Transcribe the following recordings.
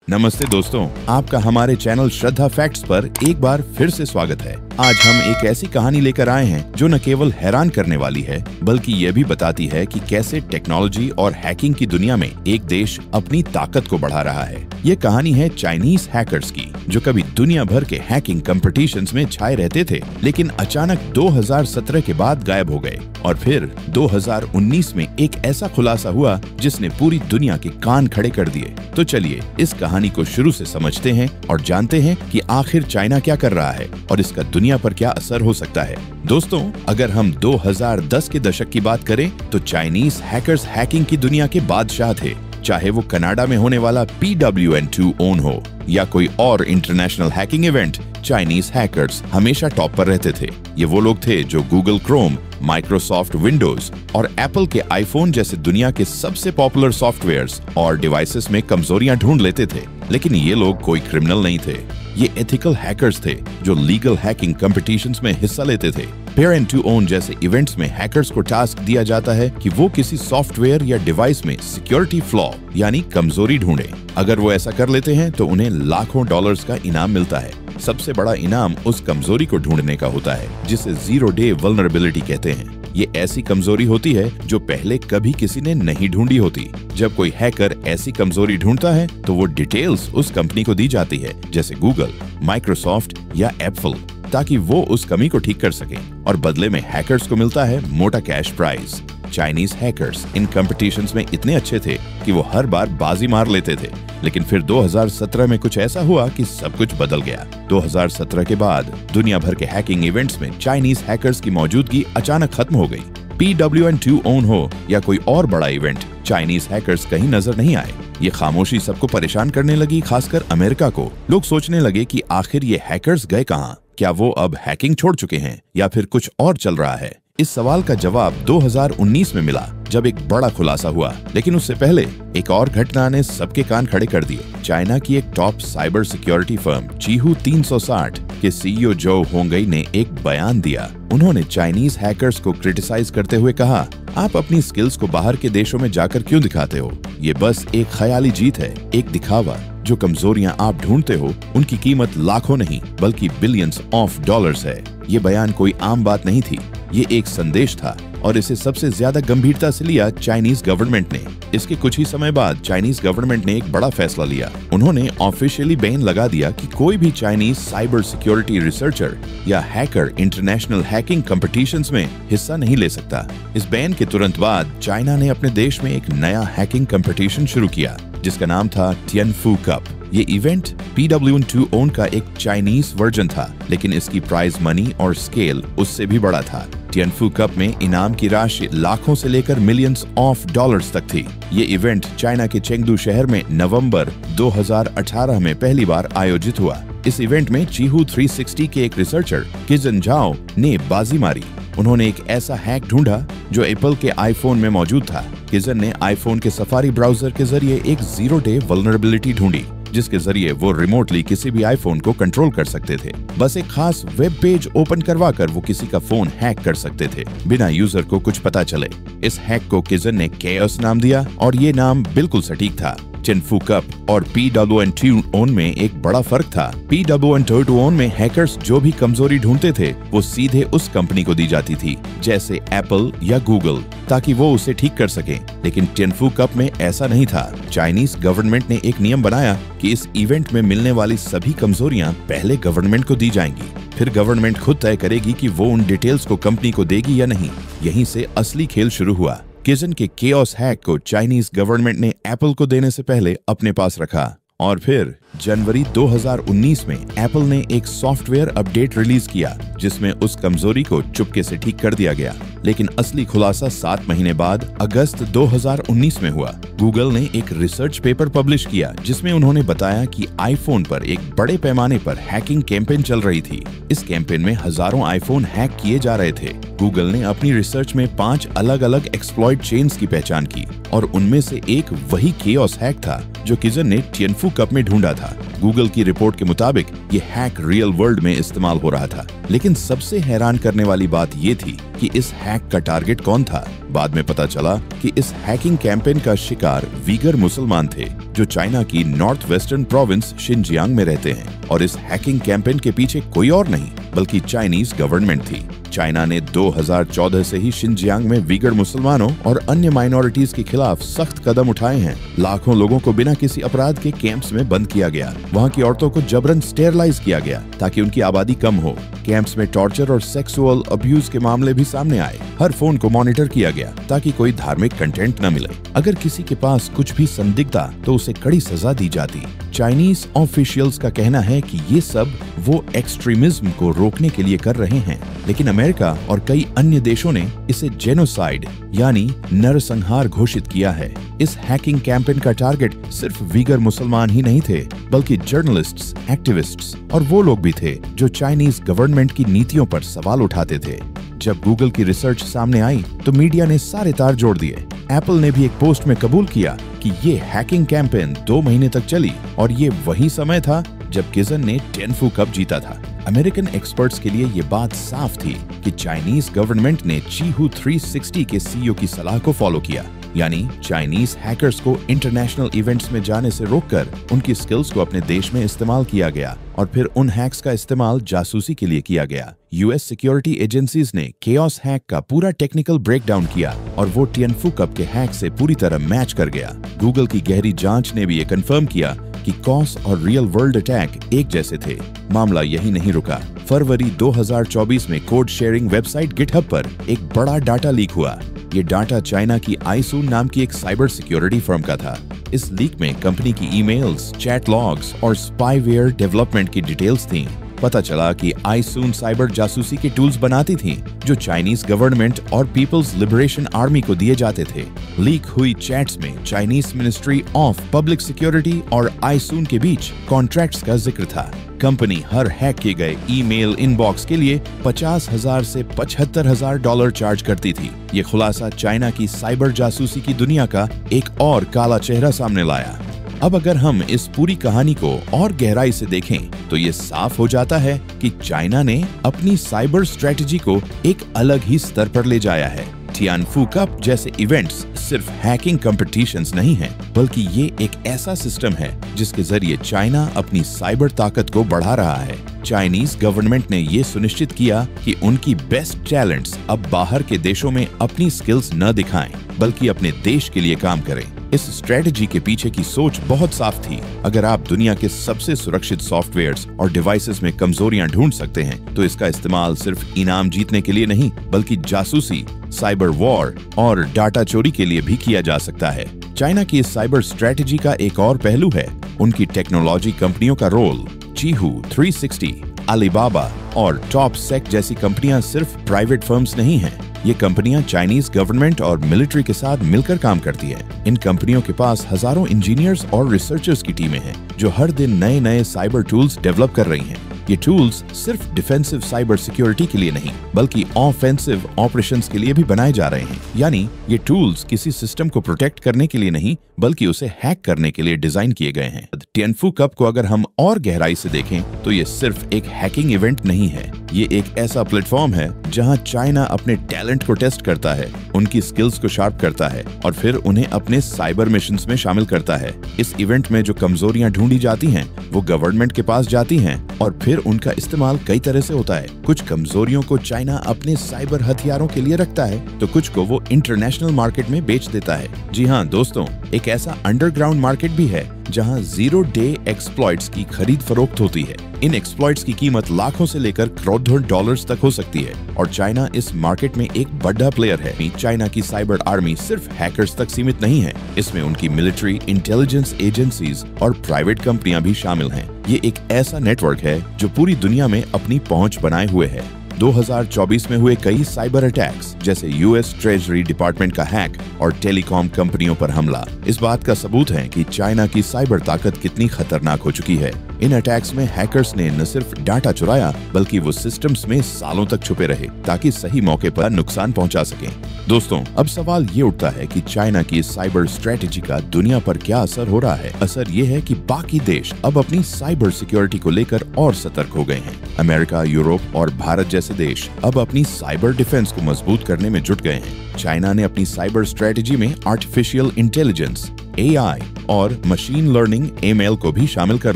नमस्ते दोस्तों, आपका हमारे चैनल श्रद्धा फैक्ट्स पर एक बार फिर से स्वागत है। आज हम एक ऐसी कहानी लेकर आए हैं जो न केवल हैरान करने वाली है बल्कि ये भी बताती है कि कैसे टेक्नोलॉजी और हैकिंग की दुनिया में एक देश अपनी ताकत को बढ़ा रहा है। ये कहानी है चाइनीज हैकर्स की, जो कभी दुनिया भर के हैकिंग कॉम्पिटिशन्स में छाए रहते थे, लेकिन अचानक 2017 के बाद गायब हो गए और फिर 2019 में एक ऐसा खुलासा हुआ जिसने पूरी दुनिया के कान खड़े कर दिए। तो चलिए इस कहानी को शुरू से समझते हैं और जानते हैं कि आखिर चाइना क्या कर रहा है और इसका दुनिया पर क्या असर हो सकता है। दोस्तों, अगर हम 2010 के दशक की बात करें तो चाइनीज हैकर्स हैकिंग की दुनिया के बादशाह थे। चाहे वो कनाडा में होने वाला PWN2OWN हो या कोई और international hacking event, Chinese hackers हमेशा टॉप पर रहते थे। ये वो लोग थे जो गूगल क्रोम, माइक्रोसॉफ्ट विंडोज और एप्पल के आईफोन जैसे दुनिया के सबसे पॉपुलर सॉफ्टवेयर्स और डिवाइसेस में कमजोरियां ढूंढ लेते थे। लेकिन ये लोग कोई क्रिमिनल नहीं थे, ये एथिकल हैकर्स थे जो लीगल हैकिंग कॉम्पिटिशन्स में हिस्सा लेते थे। PWN2OWN जैसे इवेंट्स में हैकर्स को टास्क दिया जाता है कि वो किसी सॉफ्टवेयर या डिवाइस में सिक्योरिटी फ्लॉ यानी कमजोरी ढूंढे। अगर वो ऐसा कर लेते हैं तो उन्हें लाखों डॉलर्स का इनाम मिलता है। सबसे बड़ा इनाम उस कमजोरी को ढूंढने का होता है जिसे 0 डे वल्नरेबिलिटी कहते हैं। ये ऐसी कमजोरी होती है जो पहले कभी किसी ने नहीं ढूंढी होती। जब कोई हैकर ऐसी कमजोरी ढूंढता है तो वो डिटेल्स उस कंपनी को दी जाती है, जैसे गूगल, माइक्रोसॉफ्ट या एप्पल, ताकि वो उस कमी को ठीक कर सके और बदले में हैकर्स को मिलता है मोटा कैश प्राइज। चाइनीज हैकर्स इन कॉम्पिटिशन्स में इतने अच्छे थे कि वो हर बार बाजी मार लेते थे। लेकिन फिर 2017 में कुछ ऐसा हुआ कि सब कुछ बदल गया। 2017 के बाद दुनिया भर के हैकिंग इवेंट्स में चाइनीज हैकर्स की मौजूदगी अचानक खत्म हो गई। PWN2OWN हो या कोई और बड़ा इवेंट, चाइनीज हैकर्स कहीं नजर नहीं आए। ये खामोशी सबको परेशान करने लगी, खासकर अमेरिका को। लोग सोचने लगे कि आखिर ये हैकर्स गए कहाँ? क्या वो अब हैकिंग छोड़ चुके हैं या फिर कुछ और चल रहा है? इस सवाल का जवाब 2019 में मिला जब एक बड़ा खुलासा हुआ। लेकिन उससे पहले एक और घटना ने सबके कान खड़े कर दिए। चाइना की एक टॉप साइबर सिक्योरिटी फर्म चीहू 360 के CEO जो होंगई ने एक बयान दिया। उन्होंने चाइनीज हैकर्स को क्रिटिसाइज करते हुए कहा, आप अपनी स्किल्स को बाहर के देशों में जाकर क्यों दिखाते हो? ये बस एक ख्याली जीत है, एक दिखावा। जो कमजोरियां आप ढूंढते हो उनकी कीमत लाखों नहीं बल्कि बिलियंस ऑफ डॉलर्स है। ये बयान कोई आम बात नहीं थी, ये एक संदेश था और इसे सबसे ज्यादा गंभीरता से लिया चाइनीज गवर्नमेंट ने। इसके कुछ ही समय बाद चाइनीज गवर्नमेंट ने एक बड़ा फैसला लिया। उन्होंने ऑफिशियली बैन लगा दिया कि कोई भी चाइनीज साइबर सिक्योरिटी रिसर्चर या हैकर इंटरनेशनल हैकिंग कॉम्पिटिशन्स में हिस्सा नहीं ले सकता। इस बैन के तुरंत बाद चाइना ने अपने देश में एक नया हैकिंग कॉम्पिटिशन शुरू किया जिसका नाम था टिएनफू कप। ये इवेंट PWN2OWN का एक चाइनीज वर्जन था, लेकिन इसकी प्राइज मनी और स्केल उससे भी बड़ा था। टिएनफू कप में इनाम की राशि लाखों से लेकर मिलियंस ऑफ डॉलर्स तक थी। ये इवेंट चाइना के चेंगडू शहर में नवंबर 2018 में पहली बार आयोजित हुआ। इस इवेंट में चीहू 360 के एक रिसर्चर किजन झाओ ने बाजी मारी। उन्होंने एक ऐसा हैक ढूंढा जो एप्पल के आईफोन में मौजूद था। किजन ने आईफोन के सफारी ब्राउजर के जरिए एक 0 डे वल्नरेबिलिटी ढूंढी जिसके जरिए वो रिमोटली किसी भी आईफोन को कंट्रोल कर सकते थे। बस एक खास वेब पेज ओपन करवाकर वो किसी का फोन हैक कर सकते थे बिना यूजर को कुछ पता चले। इस हैक को किजन ने केओस नाम दिया और ये नाम बिल्कुल सटीक था। टिएनफू कप और PWN2OWN में एक बड़ा फर्क था। PWN2OWN में हैकर्स जो भी कमजोरी ढूंढते थे वो सीधे उस कंपनी को दी जाती थी, जैसे एप्पल या गूगल, ताकि वो उसे ठीक कर सके। लेकिन टिएनफू कप में ऐसा नहीं था। चाइनीज गवर्नमेंट ने एक नियम बनाया कि इस इवेंट में मिलने वाली सभी कमजोरियां पहले गवर्नमेंट को दी जाएंगी, फिर गवर्नमेंट खुद तय करेगी कि वो उन डिटेल्स को कंपनी को देगी या नहीं। यहीं से असली खेल शुरू हुआ। किजन के केओस हैक को चाइनीज गवर्नमेंट ने एप्पल को देने से पहले अपने पास रखा और फिर जनवरी 2019 में एप्पल ने एक सॉफ्टवेयर अपडेट रिलीज किया जिसमें उस कमजोरी को चुपके से ठीक कर दिया गया। लेकिन असली खुलासा 7 महीने बाद अगस्त 2019 में हुआ। गूगल ने एक रिसर्च पेपर पब्लिश किया जिसमें उन्होंने बताया कि आईफोन पर एक बड़े पैमाने पर हैकिंग कैंपेन चल रही थी। इस कैंपेन में हजारों आईफोन हैक किए जा रहे थे। गूगल ने अपनी रिसर्च में 5 अलग अलग एक्सप्लॉइट चेन्स की पहचान की और उनमें से एक वही केओस हैक था जो किजन ने टिएनफू कप में ढूंढा था। गूगल की रिपोर्ट के मुताबिक ये हैक रियल वर्ल्ड में इस्तेमाल हो रहा था। लेकिन सबसे हैरान करने वाली बात ये थी कि इस हैक का टारगेट कौन था। बाद में पता चला कि इस हैकिंग कैंपेन का शिकार वीगर मुसलमान थे, जो चाइना की नॉर्थ वेस्टर्न प्रोविंस शिनजियांग में रहते हैं। और इस हैकिंग कैंपेन के पीछे कोई और नहीं बल्कि चाइनीज गवर्नमेंट थी। चाइना ने 2014 से ही शिनजियांग में वीगर मुसलमानों और अन्य माइनॉरिटीज के खिलाफ सख्त कदम उठाए हैं। लाखों लोगों को बिना किसी अपराध के कैंप्स में बंद किया गया। वहां की औरतों को जबरन स्टेरलाइज किया गया ताकि उनकी आबादी कम हो। कैंप्स में टॉर्चर और सेक्सुअल अब्यूज के मामले भी सामने आए। हर फोन को मॉनिटर किया गया ताकि कोई धार्मिक कंटेंट न मिले। अगर किसी के पास कुछ भी संदिग्धता तो उसे कड़ी सजा दी जाती। चाइनीज ऑफिशियल्स का कहना है कि ये सब वो एक्सट्रीमिज्म को रोकने के लिए कर रहे हैं, लेकिन अमेरिका और कई अन्य देशों ने इसे जेनोसाइड यानी नरसंहार घोषित किया है। इस हैकिंग कैंपेन का टारगेट सिर्फ वीगर मुसलमान ही नहीं थे, बल्कि जर्नलिस्ट्स, एक्टिविस्ट्स और वो लोग भी थे जो चाइनीज गवर्नमेंट की नीतियों पर सवाल उठाते थे। जब गूगल की रिसर्च सामने आई तो मीडिया ने सारे तार जोड़ दिए। एप्पल ने भी एक पोस्ट में कबूल किया कि ये हैकिंग कैंपेन 2 महीने तक चली और ये वही समय था जब किजन ने टिएनफू कप जीता था। अमेरिकन एक्सपर्ट्स के लिए ये बात साफ थी कि चाइनीज गवर्नमेंट ने चीहू 360 के सीईओ की सलाह को फॉलो किया, यानी चाइनीज हैकर्स को इंटरनेशनल इवेंट्स में जाने से रोककर उनकी स्किल्स को अपने देश में इस्तेमाल किया गया और फिर उन हैक्स का इस्तेमाल जासूसी के लिए किया गया। यूएस सिक्योरिटी एजेंसीज ने केओस हैक का पूरा टेक्निकल ब्रेकडाउन किया और वो टिएनफू कप के हैक से पूरी तरह मैच कर गया। गूगल की गहरी जांच ने भी ये कंफर्म किया कि कॉस और रियल वर्ल्ड अटैक एक जैसे थे। मामला यही नहीं रुका। फरवरी 2024 में कोड शेयरिंग वेबसाइट गिटहब पर एक बड़ा डाटा लीक हुआ। ये डाटा चाइना की आईसून नाम की एक साइबर सिक्योरिटी फर्म का था। इस लीक में कंपनी की ईमेल्स, चैट लॉग्स और स्पाईवेयर डेवलपमेंट की डिटेल्स थीं। पता चला कि आईसून साइबर जासूसी के टूल्स बनाती थीं, जो चाइनीज गवर्नमेंट और पीपल्स लिबरेशन आर्मी को दिए जाते थे। लीक हुई चैट्स में Chinese ministry of public security और आईसून के बीच कॉन्ट्रैक्ट्स का जिक्र था। कंपनी हर हैक किए गए ईमेल इनबॉक्स के लिए 50,000 से $75,000 चार्ज करती थी। ये खुलासा चाइना की साइबर जासूसी की दुनिया का एक और काला चेहरा सामने लाया। अब अगर हम इस पूरी कहानी को और गहराई से देखें तो ये साफ हो जाता है कि चाइना ने अपनी साइबर स्ट्रेटजी को एक अलग ही स्तर पर ले जाया है। टिएनफू कप जैसे इवेंट्स सिर्फ हैकिंग कॉम्पिटिशन्स नहीं हैं, बल्कि ये एक ऐसा सिस्टम है जिसके जरिए चाइना अपनी साइबर ताकत को बढ़ा रहा है। चाइनीज गवर्नमेंट ने ये सुनिश्चित किया कि उनकी बेस्ट टैलेंट्स अब बाहर के देशों में अपनी स्किल्स न दिखाएं, बल्कि अपने देश के लिए काम करें। इस स्ट्रेटजी के पीछे की सोच बहुत साफ थी। अगर आप दुनिया के सबसे सुरक्षित सॉफ्टवेयर्स और डिवाइसेस में कमजोरियां ढूंढ सकते हैं, तो इसका इस्तेमाल सिर्फ इनाम जीतने के लिए नहीं, बल्कि जासूसी, साइबर वॉर और डाटा चोरी के लिए भी किया जा सकता है। चाइना की इस साइबर स्ट्रेटजी का एक और पहलू है उनकी टेक्नोलॉजी कंपनियों का रोल। चीहू 360, अलीबाबा और टॉपसेक जैसी कंपनियां सिर्फ प्राइवेट फर्म्स नहीं हैं। ये कंपनियां चाइनीज गवर्नमेंट और मिलिट्री के साथ मिलकर काम करती हैं। इन कंपनियों के पास हजारों इंजीनियर्स और रिसर्चर्स की टीमें हैं जो हर दिन नए नए साइबर टूल्स डेवलप कर रही हैं। ये टूल्स सिर्फ डिफेंसिव साइबर सिक्योरिटी के लिए नहीं, बल्कि ऑफेंसिव ऑपरेशंस के लिए भी बनाए जा रहे हैं। यानी ये टूल्स किसी सिस्टम को प्रोटेक्ट करने के लिए नहीं, बल्कि उसे हैक करने के लिए डिजाइन किए गए हैं। टिएनफू कप को अगर हम और गहराई से देखें तो ये सिर्फ एक हैकिंग इवेंट नहीं है। ये एक ऐसा प्लेटफॉर्म है जहां चाइना अपने टैलेंट को टेस्ट करता है, उनकी स्किल्स को शार्प करता है और फिर उन्हें अपने साइबर मिशंस में शामिल करता है। इस इवेंट में जो कमजोरियां ढूंढी जाती हैं, वो गवर्नमेंट के पास जाती हैं और फिर उनका इस्तेमाल कई तरह से होता है। कुछ कमजोरियों को चाइना अपने साइबर हथियारों के लिए रखता है, तो कुछ को वो इंटरनेशनल मार्केट में बेच देता है। जी हाँ दोस्तों, एक ऐसा अंडरग्राउंड मार्केट भी है जहां जीरो डे एक्सप्लॉइट्स की खरीद फरोख्त होती है। इन एक्सप्लॉइट्स की कीमत लाखों से लेकर करोड़ों डॉलर्स तक हो सकती है और चाइना इस मार्केट में एक बड़ा प्लेयर है। चाइना की साइबर आर्मी सिर्फ हैकर्स तक सीमित नहीं है, इसमें उनकी मिलिट्री, इंटेलिजेंस एजेंसीज और प्राइवेट कंपनियां भी शामिल हैं। ये एक ऐसा नेटवर्क है जो पूरी दुनिया में अपनी पहुंच बनाए हुए है। 2024 में हुए कई साइबर अटैक्स जैसे यूएस ट्रेजरी डिपार्टमेंट का हैक और टेलीकॉम कंपनियों पर हमला इस बात का सबूत है कि चाइना की साइबर ताकत कितनी खतरनाक हो चुकी है। इन अटैक्स में हैकर्स ने न सिर्फ डाटा चुराया बल्कि वो सिस्टम्स में सालों तक छुपे रहे ताकि सही मौके पर नुकसान पहुंचा सकें। दोस्तों, अब सवाल ये उठता है कि चाइना की साइबर स्ट्रेटेजी का दुनिया पर क्या असर हो रहा है। असर ये है कि बाकी देश अब अपनी साइबर सिक्योरिटी को लेकर और सतर्क हो गए हैं। अमेरिका, यूरोप और भारत जैसे देश अब अपनी साइबर डिफेंस को मजबूत करने में जुट गए हैं। चाइना ने अपनी साइबर स्ट्रेटेजी में आर्टिफिशियल इंटेलिजेंस AI और मशीन लर्निंग ML को भी शामिल कर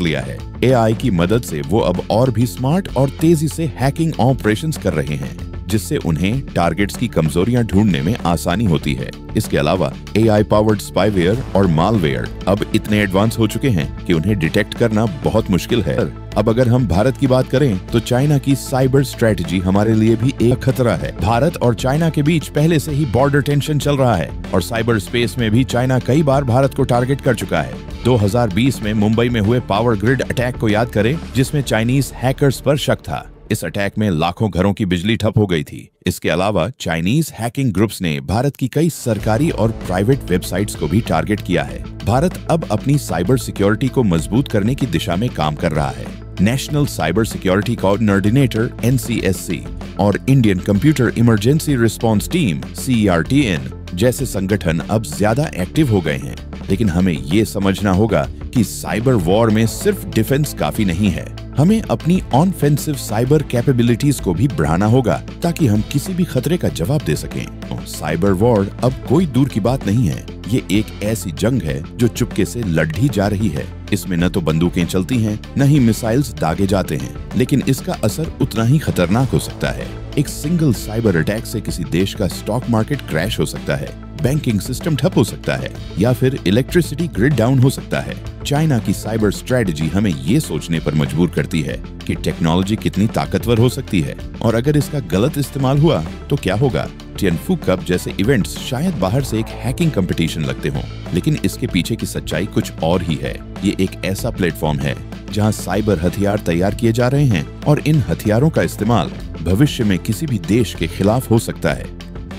लिया है। AI की मदद से वो अब और भी स्मार्ट और तेजी से हैकिंग ऑपरेशंस कर रहे हैं, जिससे उन्हें टारगेट्स की कमजोरियां ढूंढने में आसानी होती है। इसके अलावा AI पावर्ड स्पाईवेयर और मालवेयर अब इतने एडवांस हो चुके हैं कि उन्हें डिटेक्ट करना बहुत मुश्किल है। अब अगर हम भारत की बात करें तो चाइना की साइबर स्ट्रेटेजी हमारे लिए भी एक खतरा है। भारत और चाइना के बीच पहले से ही बॉर्डर टेंशन चल रहा है और साइबर स्पेस में भी चाइना कई बार भारत को टारगेट कर चुका है। 2020 में मुंबई में हुए पावर ग्रिड अटैक को याद करें, जिसमें चाइनीज हैकर्स पर शक था। इस अटैक में लाखों घरों की बिजली ठप हो गई थी। इसके अलावा चाइनीज हैकिंग ग्रुप्स ने भारत की कई सरकारी और प्राइवेट वेबसाइट्स को भी टारगेट किया है। भारत अब अपनी साइबर सिक्योरिटी को मजबूत करने की दिशा में काम कर रहा है। National cyber security coordinator NCSC और Indian computer emergency response team CERTN जैसे संगठन अब ज्यादा एक्टिव हो गए हैं। लेकिन हमें ये समझना होगा कि साइबर वॉर में सिर्फ डिफेंस काफी नहीं है। हमें अपनी ऑनफेंसिव साइबर कैपेबिलिटीज को भी बढ़ाना होगा ताकि हम किसी भी खतरे का जवाब दे सकें। साइबर वॉर अब कोई दूर की बात नहीं है। ये एक ऐसी जंग है जो चुपके से लड़ी जा रही है। इसमें न तो बंदूकें चलती हैं, न ही मिसाइल्स दागे जाते हैं, लेकिन इसका असर उतना ही खतरनाक हो सकता है। एक सिंगल साइबर अटैक से किसी देश का स्टॉक मार्केट क्रैश हो सकता है, बैंकिंग सिस्टम ठप हो सकता है या फिर इलेक्ट्रिसिटी ग्रिड डाउन हो सकता है। चाइना की साइबर स्ट्रेटेजी हमें ये सोचने पर मजबूर करती है कि टेक्नोलॉजी कितनी ताकतवर हो सकती है और अगर इसका गलत इस्तेमाल हुआ तो क्या होगा। टिएनफू कप जैसे इवेंट्स शायद बाहर से एक हैकिंग कंपटीशन लगते हों, लेकिन इसके पीछे की सच्चाई कुछ और ही है। ये एक ऐसा प्लेटफॉर्म है जहां साइबर हथियार तैयार किए जा रहे हैं और इन हथियारों का इस्तेमाल भविष्य में किसी भी देश के खिलाफ हो सकता है।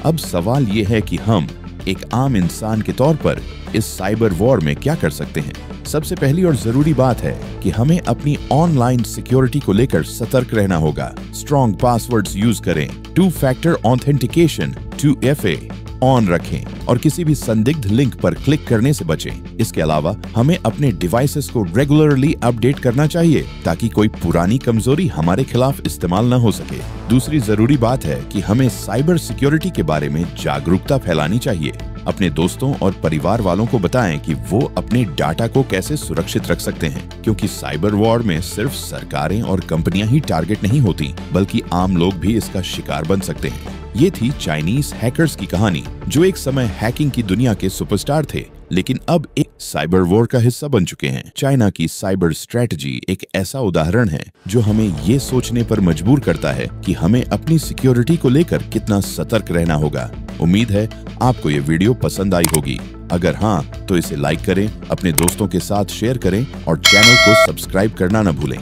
अब सवाल ये है कि हम एक आम इंसान के तौर पर इस साइबर वॉर में क्या कर सकते हैं। सबसे पहली और जरूरी बात है कि हमें अपनी ऑनलाइन सिक्योरिटी को लेकर सतर्क रहना होगा। स्ट्रॉन्ग पासवर्ड्स यूज करें, 2 फैक्टर ऑथेंटिकेशन 2FA ऑन रखें और किसी भी संदिग्ध लिंक पर क्लिक करने से बचें। इसके अलावा हमें अपने डिवाइसेस को रेगुलरली अपडेट करना चाहिए ताकि कोई पुरानी कमजोरी हमारे खिलाफ इस्तेमाल न हो सके। दूसरी जरूरी बात है कि हमें साइबर सिक्योरिटी के बारे में जागरूकता फैलानी चाहिए। अपने दोस्तों और परिवार वालों को बताएं कि वो अपने डाटा को कैसे सुरक्षित रख सकते हैं, क्योंकि साइबर वॉर में सिर्फ सरकारें और कंपनियां ही टारगेट नहीं होती बल्कि आम लोग भी इसका शिकार बन सकते हैं। ये थी चाइनीज हैकर्स की कहानी, जो एक समय हैकिंग की दुनिया के सुपरस्टार थे लेकिन अब एक साइबर वॉर का हिस्सा बन चुके हैं। चाइना की साइबर स्ट्रेटजी एक ऐसा उदाहरण है जो हमें ये सोचने पर मजबूर करता है कि हमें अपनी सिक्योरिटी को लेकर कितना सतर्क रहना होगा। उम्मीद है आपको ये वीडियो पसंद आई होगी। अगर हाँ तो इसे लाइक करें, अपने दोस्तों के साथ शेयर करें और चैनल को सब्सक्राइब करना न भूलें।